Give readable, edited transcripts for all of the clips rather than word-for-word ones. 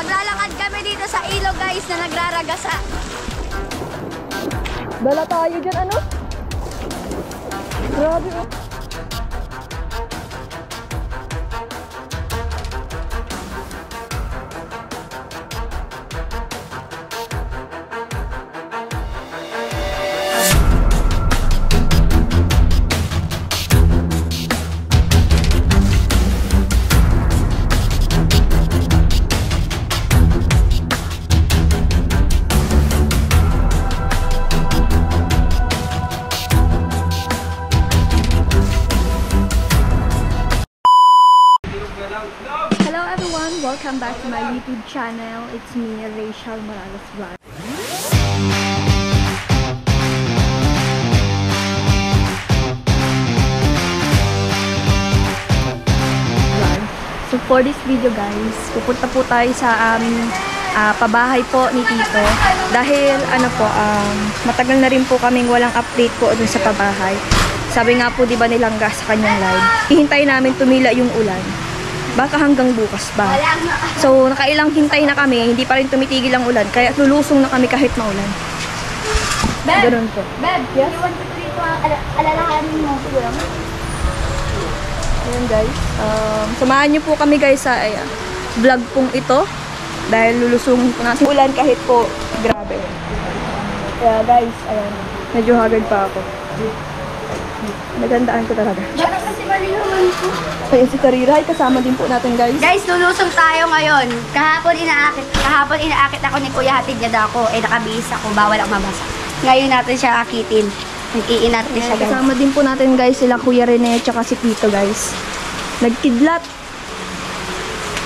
Maglalakad kami dito sa ilog guys na nagraragasa. Dala tayo dyan, ano? Grabe, oh. Hello everyone, welcome back to my YouTube channel. It's me, Rachel Morales Vlog. So for this video guys, pupunta po tayo sa pabahay po ni Tito. Dahil ano po, matagal na rin po kaming walang update po dun sa pabahay. Sabi nga po, di ba nilangga sa kanyang live. Hihintayin namin tumila yung ulan. Baka hanggang bukas ba. So, nakailang hintay na kami, hindi pa rin tumitigil ang ulan. Kaya lulusong na kami kahit maulan. Beb! Ganun po. Beb! Yes? You want to treat mo, alalahanin mo. Ayan guys. Samahan niyo po kami guys sa vlog pong ito. Dahil lulusong po natin ulan kahit po grabe. Kaya guys, ayan. Medyo haggard pa ako. Nagandaan ko talaga. Baka kasi malihaman ko. Ayan si Karira, ay kasama din po natin guys. Guys, lulusong tayo ngayon. Kahapon inaakit ako ni Kuya, hatid niya daw ako. Nakabihis ako, bawal ang mabasa. Ngayon natin siya akitin. Nag-iin natin siya guys. Kasama din po natin guys sila Kuya Rene at si Tito guys. Nagkidlat.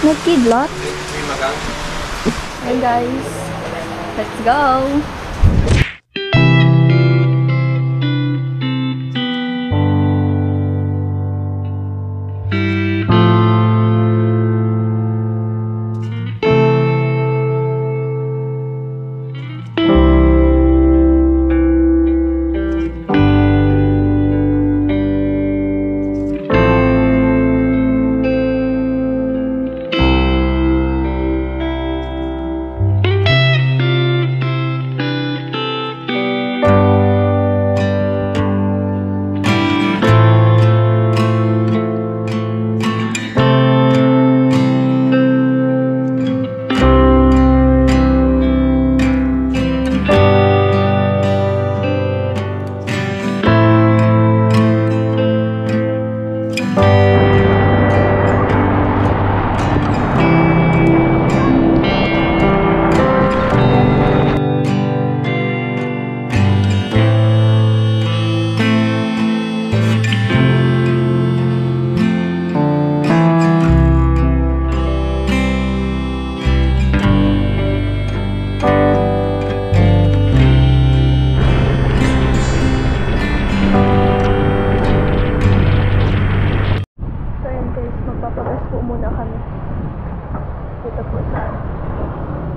Nagkidlat. Ayan guys. Let's go.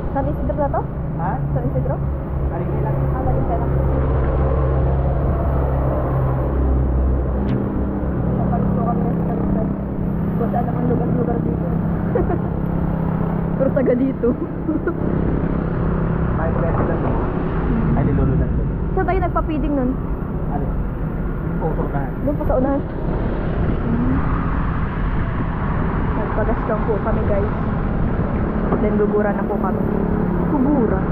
San Isidro na to? Ha? San Isidro? Marinela. Marinela. Napalit po kami sa San Isidro. Kung saan ang lugar-lugar dito. Pero taga dito. May president. Ay, nilulunan ko. Saan tayo nagpa-feeding nun? Ano? Puso na. Doon pa sa unahan. Nagpagas lang po kami guys. Then gugura na po kami. Gugura.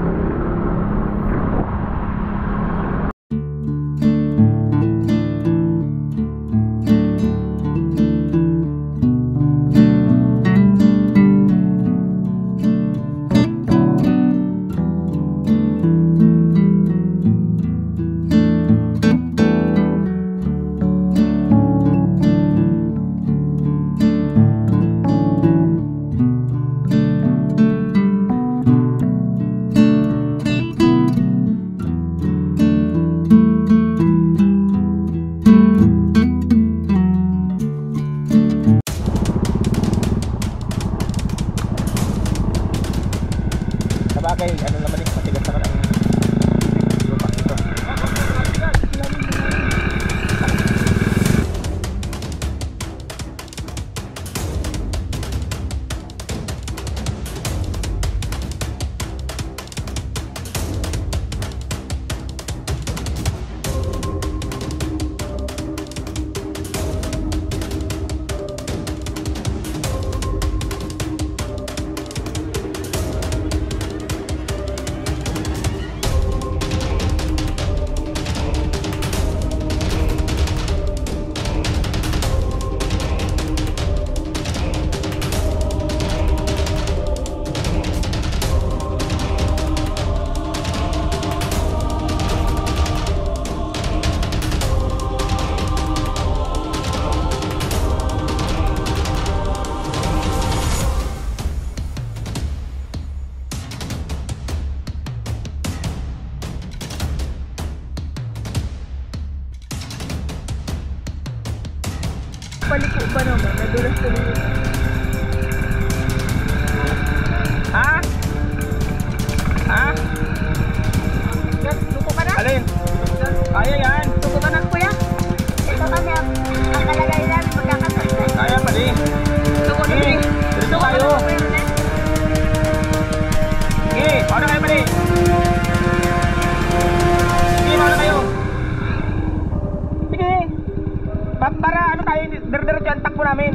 Sabagay, ano naman yung matigas naman ang lupang ito. pa naman, nadulas ko na yun. Ha? Ha? Suko ka na? Alin? Kaya yan. Suko ka na, kuya? Ito kami ang kalagay namin magkakasal. Kaya pa din. Suko na, Sige, dito tayo. Sige, paano kayo pa din? Sige, paano kayo? Sige. Para ano tayo, diretso ang takbo namin.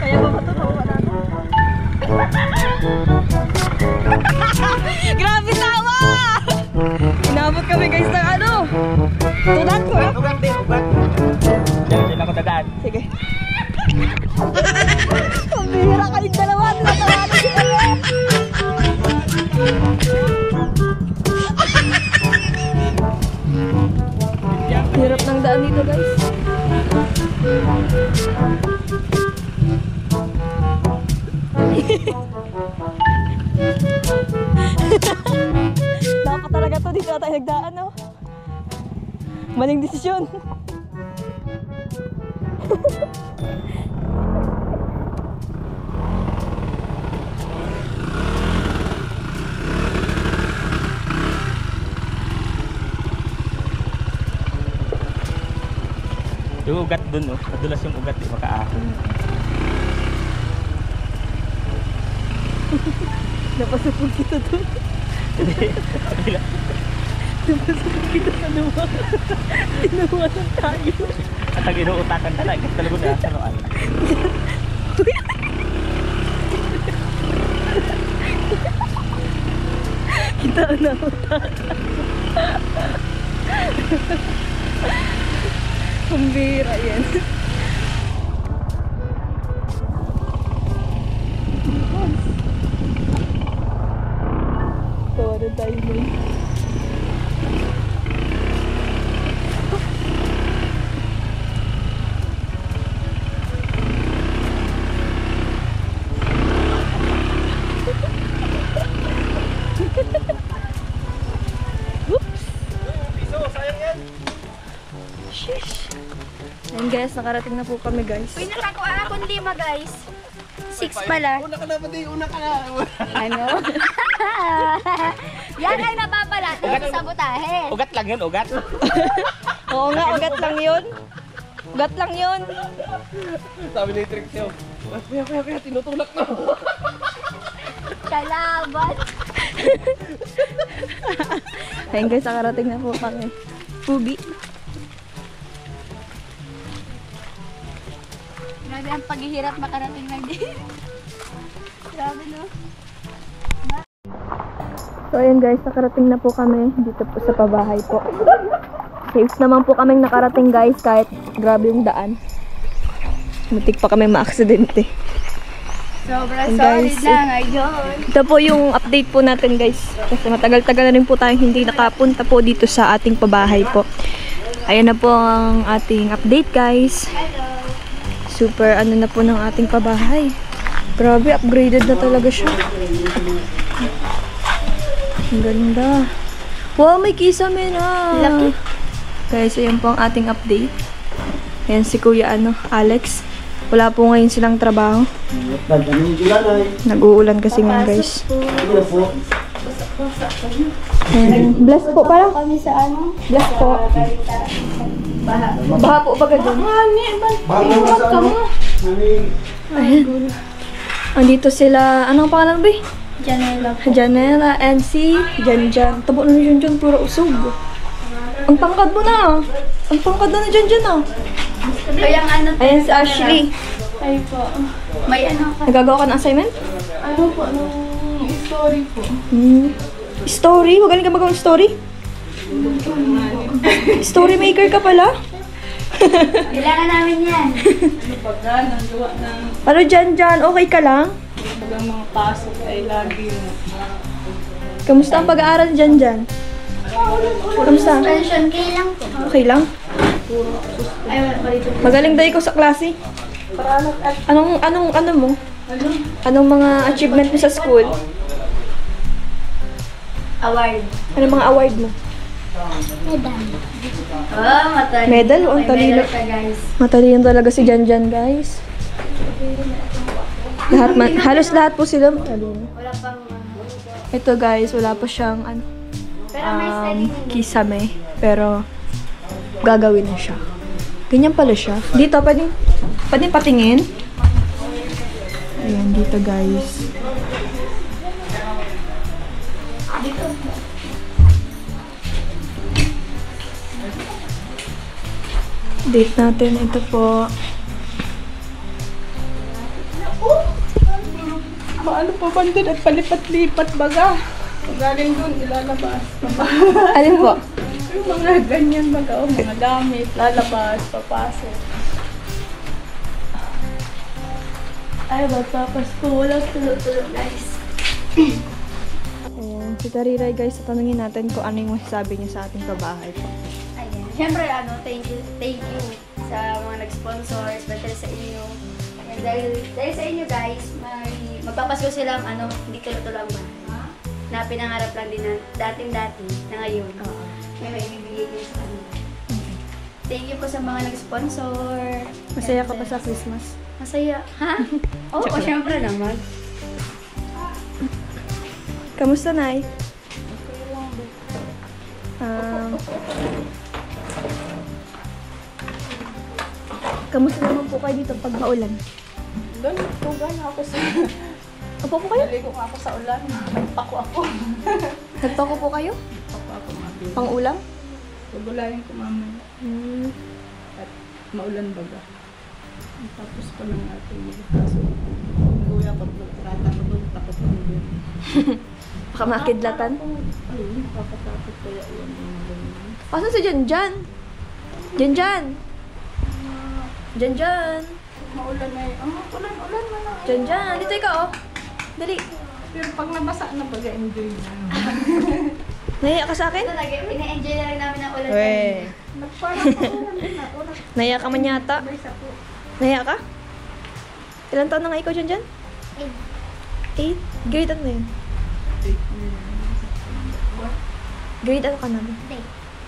Kaya ba matutuwa na? Grabe tawa! Inabot kami guys ng ano? Tunan ko eh. Ugat din, ugat. Diyan ako dadaan. Sige. Pambihira kayong dalawa. Tinatawanan si kayo. Hirap ng daan dito guys. Dapat talaga to, dito na tayo nagdaan, no? Maling desisyon. Yung ugat dun, no? Madulas yung ugat, di makaahon. Napasapog kita doon. Napasapog kita sa luwa. Tinawanan tayo. At ang inuutakan talaga, talaga na sa noan. Kita na utakan. Pambira yan. Tawa na tayo nun. Ayan guys, nakarating na po kami guys. Uy, nakakuha akong 5 guys. 6 pala. Una ka na, pati una ka na. Ano? Yan ay napapala. Ugat sa butahe. Ugat lang yun, ugat. Oo nga, ugat lang yun. Ugat lang yun. Sabi ni Trix yun. Kaya, tinutulak na. Kalaban. Ayan guys, nakarating na po kami. Pugi. Grabe ang paghihirap makarating lang din. Grabe no? So ayan guys, nakarating na po kami dito po sa pabahay po. Safe naman po kaming nakarating guys kahit grabe yung daan. Mutik pa kami ma-aksidente. Sobrang Guys, solid na ngayon. Ito po yung update po natin guys. Kasi matagal-tagal na rin po tayong hindi nakapunta po dito sa ating pabahay po. Ayan na po ang ating update guys. Super ano na po ng ating pabahay. Grabe, upgraded na talaga siya. Ang ganda. Wow, may kisame na. Laki. Guys, ayan po ang ating update. Ayan si Kuya Alex. Wala po ngayon silang trabaho. Nag-uulan kasi nga guys. Ayan. Bless po pala. Kami sa ano? Bless po. Baha po baga dun. Ayan. Andito sila. Anong pangalan ba? Janela po. Janela and si Janjan. Tabo na ni Janjan, puro usog. Ang tangkad mo na. Ang tangkad na ni Janjan ah. Kaya ano? Ayan si Ashley. Ay po. May ano ka? Nagagawa ka ng assignment? Ano po? Story po. Story? Magaling ka magawang story? Story maker ka pala? Kailangan namin yan. Ano dyan? Okay ka lang? Bagang mga pasok ay lagi na. Kamusta ang pag-aaral dyan? Kamusta? Suspension kay lang po. Okay lang? Ay, wala pa dito. Magaling daw ikaw sa klase. Ano mo? Anong mga achievement mo sa school? Award. Anong mga award mo? Oh, matalino. Medal? Ang May talino. medal siya, guys. Matalino talaga si Jan, guys. Halos lahat po sila matalino. Wala pang... Ito guys, wala pa siyang Pero may study din. kisame. Pero gagawin na siya. Ganyan pala siya. Dito, pwedeng patingin. Ayan, dito guys. Date natin. Ito po. Paano pa bandun at palipat-lipat baga? Galing dun, ilalabas. Alin po? Yung mga ganyan baga, o mga gamit, lalabas, papasok. Ay, magpapasko. Walang tulog-tulog, guys. Ayan, si Tariray guys, tanungin natin kung ano yung masasabi niya sa ating kabahay po. Ayan. Siyempre, thank you sa mga nag-sponsor, especially sa inyo. Ayan, dahil sa inyo guys, magpapasko silang hindi tulog-tulog ang bahay. Na pinangarap lang din na dating-dati na ngayon. May maibibigay kayo sa kanila. Thank you po sa mga nag-sponsor. Masaya ka ba sa Christmas? Masaya. Ha? Oo, syempre naman. Kamusta, Nay? Kamusta naman po kayo dito pag maulan? Doon, gana ako sa... Opo po kayo? Naligo ako sa ulan. Nagpako ako. Nagtoko po kayo? Nagpako ako mabili. Pang-ulam? Gugulayin ko mamaya. At maulan baga. Tapos ko lang ating magkaso. Kuya, pag nagtrata ko doon, takot ko doon. Baka makidlatan? Ayun, nakakatakot kaya yun. Asan si Janjan? Janjan! Janjan! Maulan na yun. Ulan na lang. Janjan! Dito ikaw, oh! Dali! Pero pag nabasa na baga, enjoy na. Nahiya ka sa akin? Ito talaga, ina-enjoy na rin namin ang ulan. Nagparang paulan din ako. Nahiya ka man yata. Nahiya ka? Ilan taon na nga ikaw, Janjan? 8? Grade ano na yun? Grade ano ka na?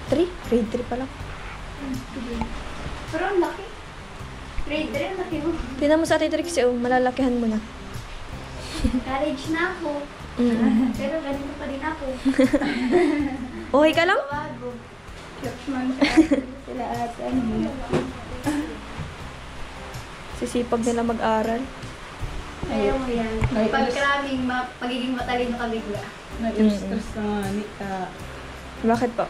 3? Grade 3 pa lang. Pero ang laki. Grade 3, ang laki mo. Tingnan mo sa Ate Trixie, oh, malalakihan mo na. College na ako. Pero ganito pa rin ako. Okay ka lang? Bago. Kapsman sila ate. Sisipag nila mag-aral. Ayaw mo yan. Ay, Pag alas- karaming magiging matalino ka bigla. Na-stress na nga ni ka. Bakit po?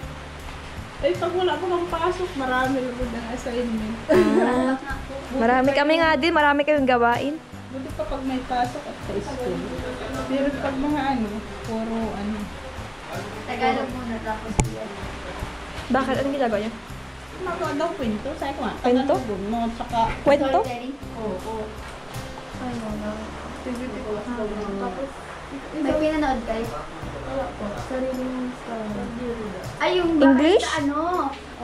Eh, pag wala pa kang pasok, marami na po ng assignment. Ah, marami kami nga din, marami kaming gawain. Buti pa pag may pasok at sa school. Pero pag mga puro Tagalog muna tapos yan. Bakit? Anong ginagawa niyo? magawa daw kwento. Sabi ko nga, Kwento? tagalog mo, tsaka, Kwento? Storytelling. oo. May pinanood kayo? Ay, yung English? sa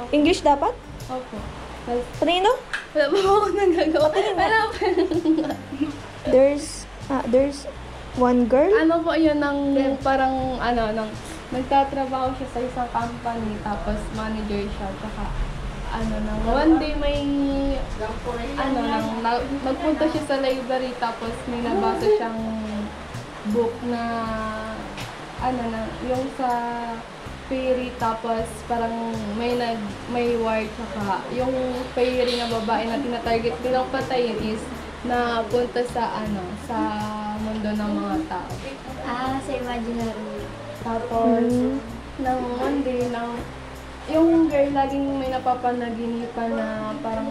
English dapat? Opo. Patingin no? Wala pa ako nagagawa. Wala pa. There's one girl. Ano po yun, parang nagtatrabaho siya sa isang company, tapos manager siya, tsaka one day may, nagpunta siya sa library, tapos may nabasa siyang book na, yung sa fairy, tapos parang may war, tsaka yung fairy na babae na tinatarget nilang patayin is napunta sa sa mundo ng mga tao. sa imaginary. Tapos, nang one day, yung girl laging may napapanaginipan na parang,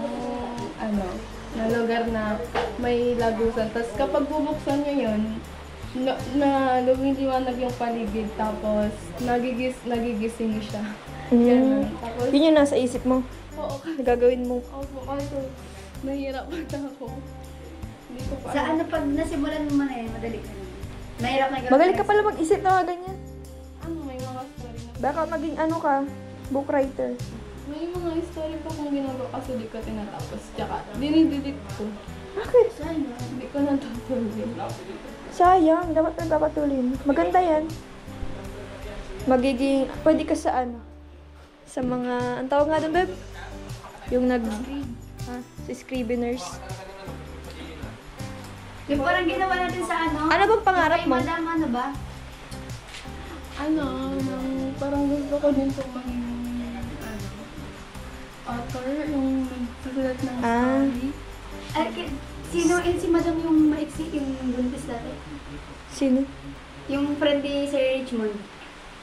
na lugar na may lagusan. Tapos kapag bubuksan niya yun, lumiliwanag yung paligid, tapos nagigising siya. Ganun. Tapos, Yun yung nasa isip mo. oo, Nagagawin mo. opo, kaso nahihirapan ako. Hindi ko pa Sa ano, pag nasimulan mo na eh, madali ka na. Mahirap na Magaling ka pala mag-isip na mga ganyan. Ano, may mga story na. Baka maging ano ka, book writer. May mga story pa kung ginagawa kasi di ko tinatapos. Tsaka, dinidelete ko. Bakit? Hindi ko natutuloy. Sayang, dapat nagpapatuloy mo. Maganda yan. Magiging, pwede ka sa ano? Sa mga, ang tawag nga doon, Beb? Yung sa scriveners. Yung parang ginawa natin sa ano. Ano bang pangarap kay mo? Madam, ano ba? Ano, parang gusto ko din po maging, author, yung nagsusulat ng Ah. story. Sino yun si Madam yung maiksi, yung buntis dati? Sino? Yung friend ni Sir Richmond.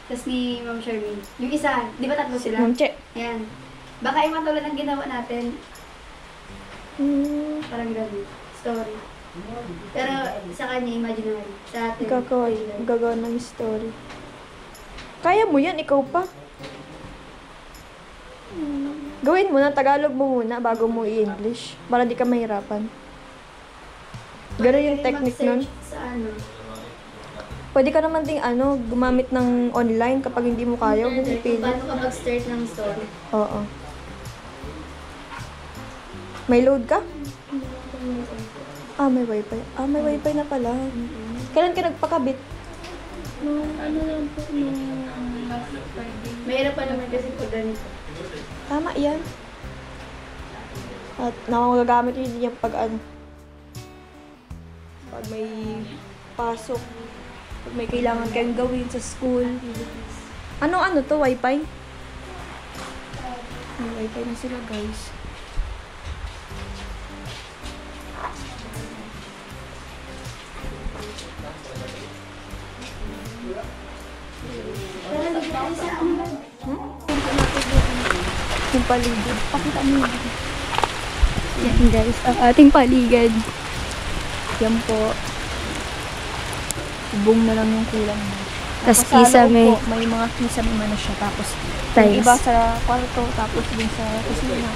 Tapos ni Ma'am Charmaine. Yung isa, di ba tatlo sila? Ma'am Che. Yan. Baka yung matulad ng ginawa natin, parang gano'n. Story. Pero sa kanya, imaginary. Sa atin, real. Gagawa ng story. Kaya mo yan, ikaw pa. Gawin mo na, Tagalog mo muna bago mo i-English. Para di ka mahirapan. Ganun yung Pwede technique mag-search nun. Sa ano. Pwede ka naman ding gumamit ng online kapag hindi mo kaya, huwag mo Kung ipilit. paano ka mag-start ng story. Oo. May load ka? May wifi. May wifi na pala. Kailan ka nagpakabit? Nung ano lang po, nung last Friday. Mahirap pa naman kasi pag ganito. Tama yan. At nakagagamit yun yan pag pag may pasok, pag may kailangan kayong gawin sa school. Ano to, wifi? May wifi na sila, guys. Pero hindi tayo sa ano ba? Yung paligid. Pakita mo yun. Yan guys, ang ating paligid. Yan po. Ubong na lang yung kulang mo. Tas Tapos sa kisame. loob po, may mga kisame man na siya. Tapos Tiles. yung iba sa kwarto, tapos yung sa kusina.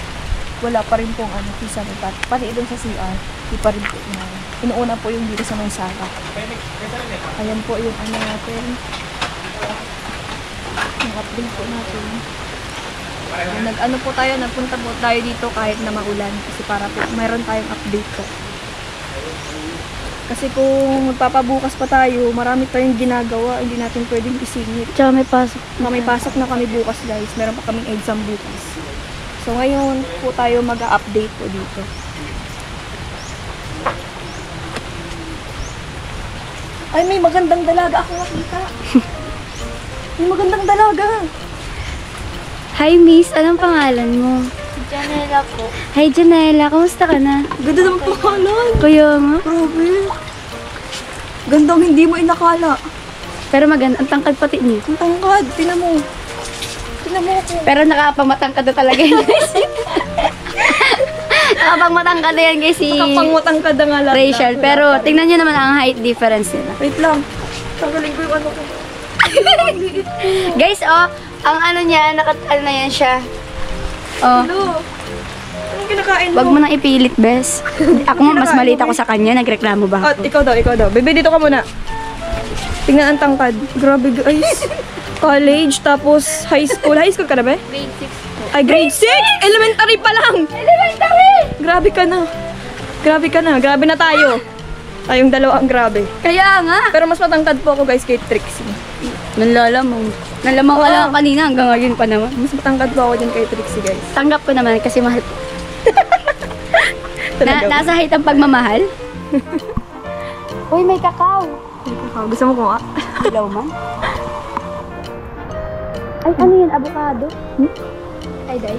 Wala pa rin pong kisame. Pati doon sa CR, di pa rin po na. Inuuna po yung dito sa may sala. Ayan po yung natin. Yung update po natin. Po tayo, nagpunta po tayo dito kahit na maulan. Kasi para po, mayroon tayong update po. Kasi kung magpapabukas pa tayo, marami tayong ginagawa, hindi natin pwedeng isingit. Tsaka may pasok. May pasok na kami bukas, guys. Meron pa kaming exam bukas. So ngayon po tayo mag-update po dito. Ay, may magandang dalaga ako nakita. May magandang dalaga. Hi Miss, anong pangalan mo? Janela po. Hi Janela, kamusta ka na? Ganda naman pangalan. Kuya nga. Grabe. Gandang hindi mo inakala. Pero maganda, ang tangkad pati niyo. Ang tangkad. Tinan mo. Tinan mo ako. Pero nakapamatangkad na talaga yan guys. Nakapamatangkad na yan guys si Nakapangmatangkad na nga lahat. Rachel. Pero tingnan nyo naman ang height difference nila. Wait lang. Tanggalin ko yung ano ko. Guys, ang ano niya, ano na yan siya. Hello. Anong kinakain mo? Wag mo nang ipilit, bes. Ako mas maliit ako sa kanya, nagreklamo ba At ako? ikaw daw. Bebe, dito ka muna. Tingnan ang tangkad. Grabe, guys. College, tapos high school. High school ka na ba? Grade 6 po. Ay, grade 6! Elementary pa lang! Elementary! Grabe ka na. Grabe na tayo. Tayong dalawa ang grabe. Kaya nga. Pero mas matangkad po ako, guys, kay Trixie. Nalalamang. Nalamang ka lang kanina, hanggang ngayon pa naman. Mas matangkad po ako dyan kay Trixie, guys. Tanggap ko naman kasi mahal ko. Talaga. Nasa height ang pagmamahal. Uy, may kakao. Gusto mo ko nga? Ilaw man. Ay, ano yun? Avocado? Ay, day.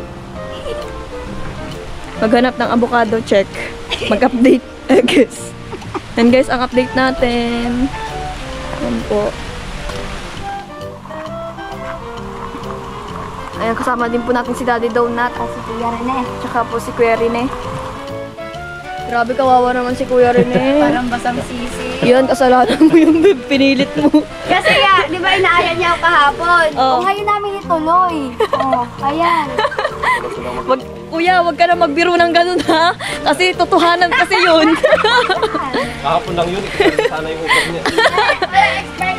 Maghanap ng avocado, check. Mag-update, I guess. And guys, ang update natin. Yan po. Ayan, kasama din po natin si Daddy Donut. Kasi kuya Rene. Tsaka po si Kuya Rene. Grabe, kawawa naman si Kuya Rene. Parang basang sisi. Yan, kasalanan mo yung pinilit mo. Kasi nga, di ba inaayan niya ako kahapon? Oo. O ngayon namin ituloy. Oh, ayan. Kuya, wag ka na magbiro ng ganun ha. Kasi totohanan kasi yun. Kahapon lang yun. Sana yung upat niya.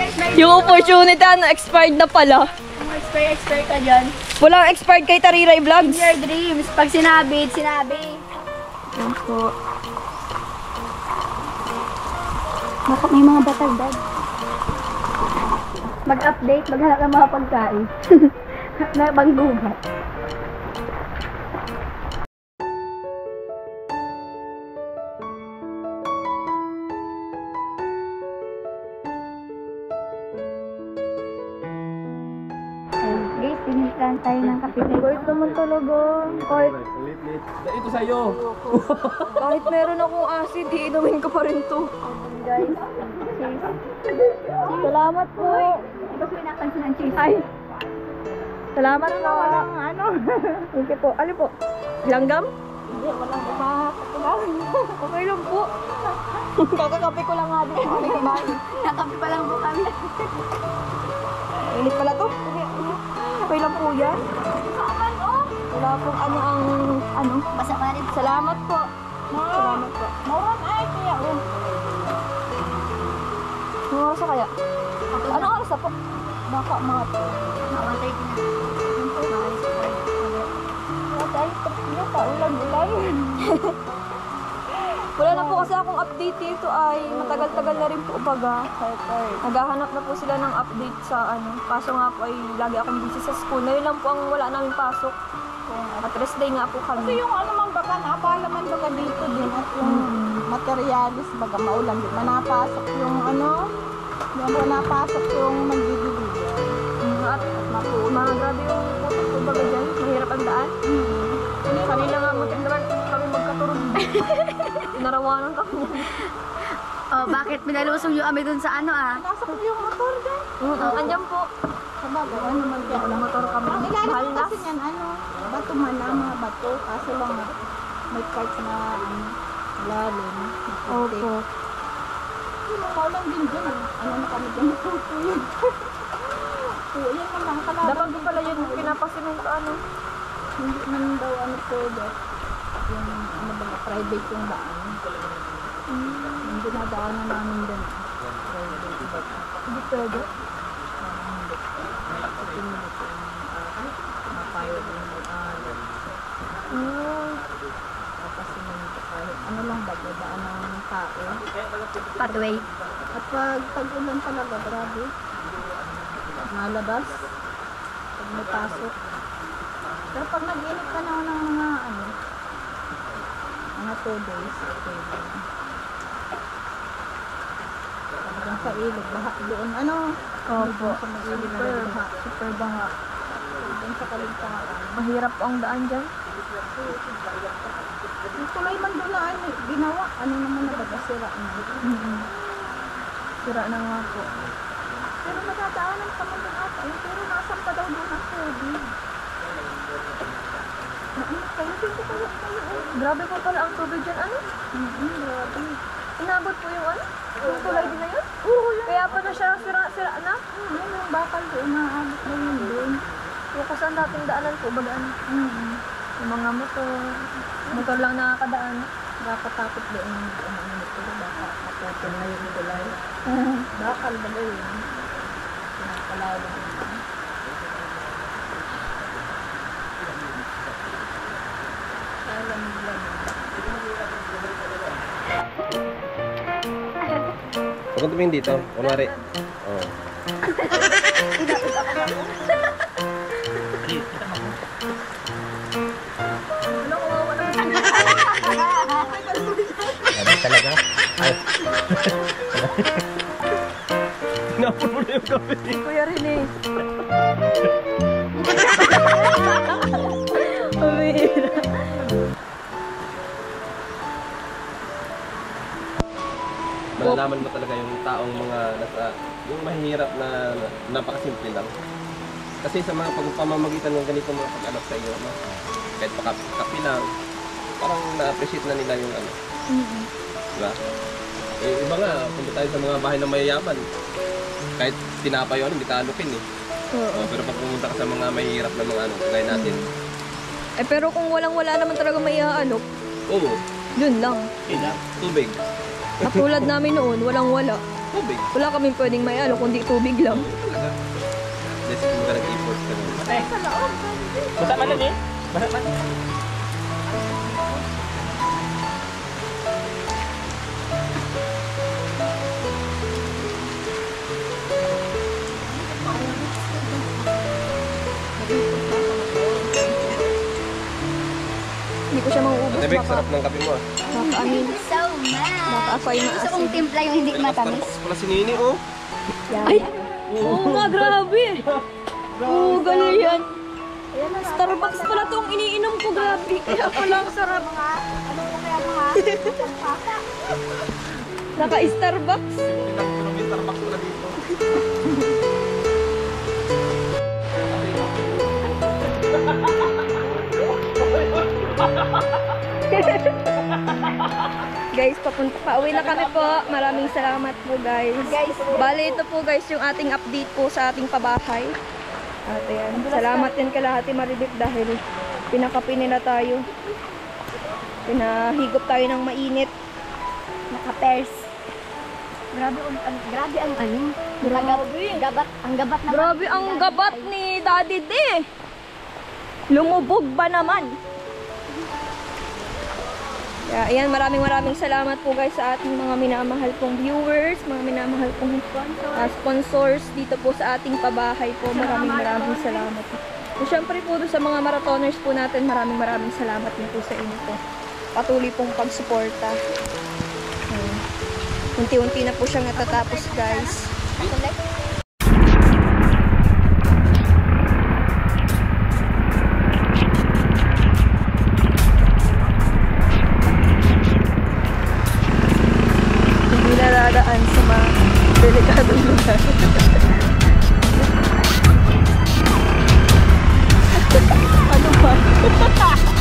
Expired. Yung opportunity, expired na pala. Expired ka dyan. Walang expired kay Tariray Vlogs. Your dreams. Pag sinabi. Yan po. Baka may mga batag, Dad. Mag-update, maghanap ng mga pagkain. Na panggubat. Guys, pinilitan tayo ng kapitan. Kahit naman talaga. Ito sa'yo. Kahit meron akong acid, iinumin ko pa rin to. Guys, Salamat po. ito pinapansin ng cheese. Ay. Salamat po. Walang ano. Thank you po. Ano po? Langgam? Hindi, walang kapatulang. Okay lang po. Kakakape ko lang nga din. Nakapi pa lang po kami. Init pala to. Okay lang po yan. Wala pong ano. Basta pa rin. Salamat po. Salamat po. Mauran ay, kaya Mga oras na kaya? Anong oras na po? Baka mga to. Nakawantay ko na. Wala na po kasi akong update dito ay matagal-tagal na rin po baga. Naghahanap na po sila ng update sa ano. Kaso nga po ay lagi akong busy sa school. Ngayon lang po ang wala namin pasok. At rest day nga po kami. Kasi yung ano man baga, napala man baga dito din at yung materialis baga maulan din. Manapasok yung ano, yung manapasok yung magdidiligan. At mga grabe yung putok po baga dyan. Mahirap ang daan. Kanina nga mutin naman kami magkaturog. Tinarawanan kami. Oh, bakit pinalusong yung kami dun sa ano Nasa ko yung motor dyan. Andyan po. Sabaga, ano man kaya Walang motor kami. Ang ilalim Mahal ko na. kasi yan, ano, bato man na mga bato. Kaso lang, may parts na ano, lalim. Opo. Maulan din dyan. Ano na kami dyan, puto yun. Oo, yan man lang kalaban. Dapat ko pala yun pinapasimento ano. Hindi man daw ano pwede. Yung ano ba, private yung daan. Yung dinadaanan namin din. Private ba? Hindi pwede. Kasi nito yung mapayo din yung tapos yung kahit ano lang ba, dadaan ng tao. pathway. At pag tag-ulan talaga, grabe. Malabas. Pag may pasok. Pero pag nag-init ka na ng mga ano, mga 2 days, okay lang. Talagang sa ilog, baha doon, ano? Opo. Sa may ilog na Super, baha. super banga. Doon sa kalintaan. Mahirap po ang daan dyan. Yung tulay man doon na ano, ginawa, ano naman na baga, sira na. Sira na nga po. Pero nadadaanan ka man doon ata, pero nasan pa daw doon ang tubig. Grabe po pala ang tubig dyan. Ano? Grabe. Inabot po yung ano? Yung tulay din na yun? Oo, yun. Kaya pa na siya sira na. Yun yung bakal doon, naabot na yun doon. Yung kung saan dating daanan po, bagaan. Yung mga motor lang nakakadaan. Dapat takot doon ang ano nito, baka mapotol na yung tulay. Bakal ba ba yun? Pinapalawan yun. Alam nila yun. Huwag tumingin dito. Kunwari. Oh. Sabi talaga. Ay. Tinapon mo na yung kape. Kuya Rene. Pamihira. Malalaman mo talaga yung taong mga nasa, yung mahirap na napakasimple lang. Kasi sa mga pagpamamagitan ng ganito mga pag-anak sa iyo, no? Kahit kape lang, parang na-appreciate na nila yung ano, Diba? Eh, iba nga, punta tayo sa mga bahay na mayayaman. Kahit tinapay yun, hindi ka alukin eh. Oo. Pero pag pumunta ka sa mga mahihirap na mga ano, kagaya natin. Eh pero kung wala naman talaga may aalok, Oo, yun lang. tubig. Katulad namin noon, wala. Tubig. Wala kaming pwedeng may aalok, kundi tubig lang. Talaga. Just kung ka nag-import ka naman. Basta man eh. Basta man. Hindi ko siya mauubos. Ate Beck, sarap ng kape mo ah. Makaamin. So much. Baka ako ay Gusto kong maasin. timpla yung hindi matamis. Starbucks pala si Nini oh. Ay! Oo nga, grabe! Oo, ganun yan. Starbucks pala itong iniinom ko, grabe. Kaya pala ang sarap. Ano po kaya mga Naka-Starbucks. May Starbucks pala dito. Guys, pauwi na kami po. Maraming salamat po, guys. Bale, ito po guys yung ating update po sa ating pabahay. At ayan, salamat din kala Ate Maribek dahil pinakape nila tayo. Pinahigop tayo ng mainit. Naka-pairs. Grabe ang ano. Ang gabat na. Grabe ang gabat ni Daddy D. Lumubog ba naman? Kaya ayan, maraming salamat po guys sa ating mga minamahal pong viewers, mga minamahal pong sponsors dito po sa ating pabahay po. Maraming salamat. So, syempre po sa mga marathoners po natin, maraming salamat din po sa inyo po. Patuloy pong pagsuporta. Ayan. Unti-unti na po siyang natatapos guys. Hindi nadadaan sa mga delikadong lugar. Ano ba?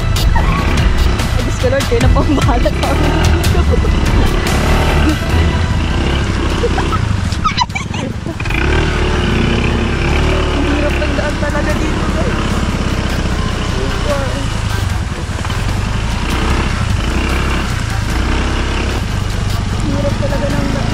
Ay, Diyos ko Lord, kayo na pang bahala pa. Ang hirap ng daan talaga dito guys. Super. Hirap talaga ng daan.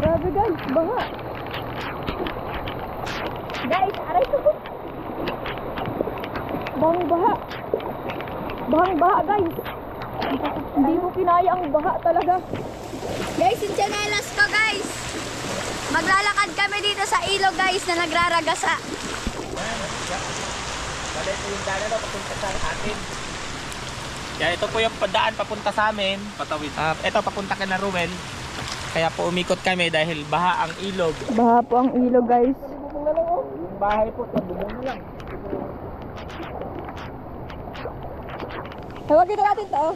Grabe guys, baha. Guys, aray ko. Bahang baha. Bahang baha guys. Hindi mo kinaya ang baha talaga. Guys, yung chanelas ko guys. Maglalakad kami dito sa ilog guys na nagraragasa. Bale, ito yung daan na papunta sa atin. Kaya ito po yung daan papunta sa amin. Patawid. Ito papunta ka na Ruel. Kaya po umikot kami dahil baha ang ilog. Baha po ang ilog guys. Yung bahay po, tabungan na lang. Hawag kita natin to.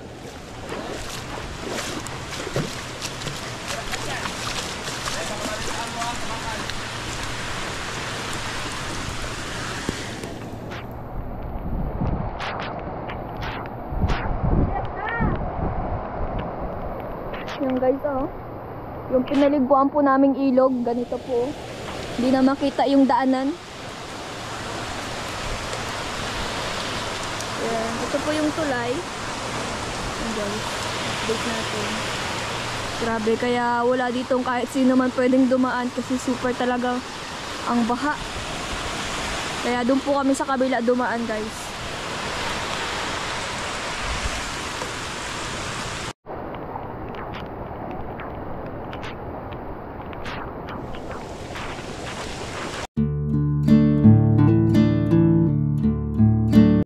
Yung guys oh. Yung pinaliguan po naming ilog, ganito po. Hindi na makita yung daanan. Ayan. Ito po yung tulay. Ayan guys. Update natin. Grabe, kaya wala ditong kahit sino man pwedeng dumaan kasi super talaga ang baha. Kaya doon po kami sa kabila dumaan guys.